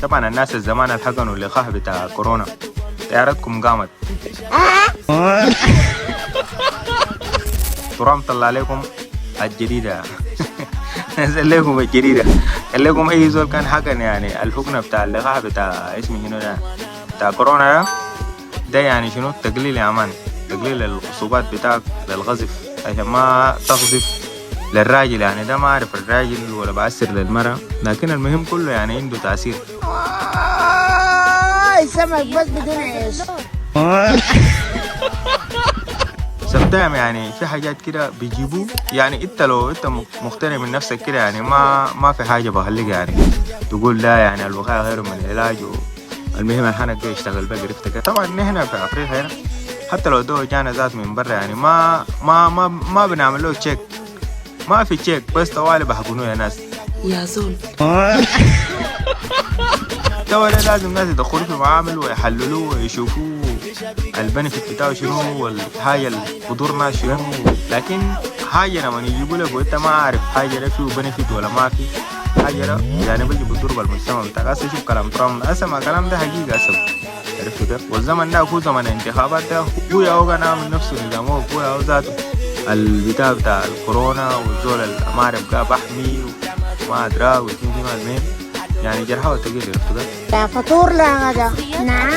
طبعا الناس الزمان الحقنوا اللقاح بتاع كورونا طيارتكم قامت. ترام طلع لكم الجديدة. نزل لكم الجديدة، قال لكم أي زول كان حقن يعني الحقنة بتاع اللقاح بتاع اسمه شنو ده بتاع كورونا ده يعني شنو تقليل يا مان، تقليل الخصوبات بتاعك للغزف عشان ما تغزف للراجل. يعني ده ما أعرف الراجل ولا بأثر للمرأة، لكن المهم كله يعني عنده تأثير. سمك بس بدون عيش. سبتام يعني في حاجات كده بيجيبوه، يعني انت لو انت مقتنع من نفسك كده يعني ما في حاجة بخليك يعني تقول لا يعني الوقاية خير من العلاج. المهم الحنك ده يشتغل بقى عرفتك. طبعا نحن في افريقيا هنا حتى لو دو جانا ذات من برا يعني ما بنعمل له تشيك، ما في تشيك، بس طوالي بحقنوه يا ناس يا زول. الدواء ده لازم ناس يدخلوا في معامل ويحللوه ويشوفوه البنفيت بتاعه شنو والحاجة البذور ناس شنو. لكن حاجة لما يجيبوا لك وانت ما عارف حاجة ده فيه بنفيت ولا ما في حاجة ده يعني بيجي بتضر بالمجتمع بتاعك. هسه شوف كلام ترامب هسه ما كلام ده حقيقة هسه عرفتوا كيف. والزمن ده هو زمن الانتخابات ده هو يا هو كان عامل نفسه نظامه هو يا هو ذاته البتاع بتاع الكورونا والزول ما عارف قا بحمي وما أدراه ويتم فيما المهم يعني جرحه وتقيل عرفتوا كيف. لا فطور لا غدا. نعم.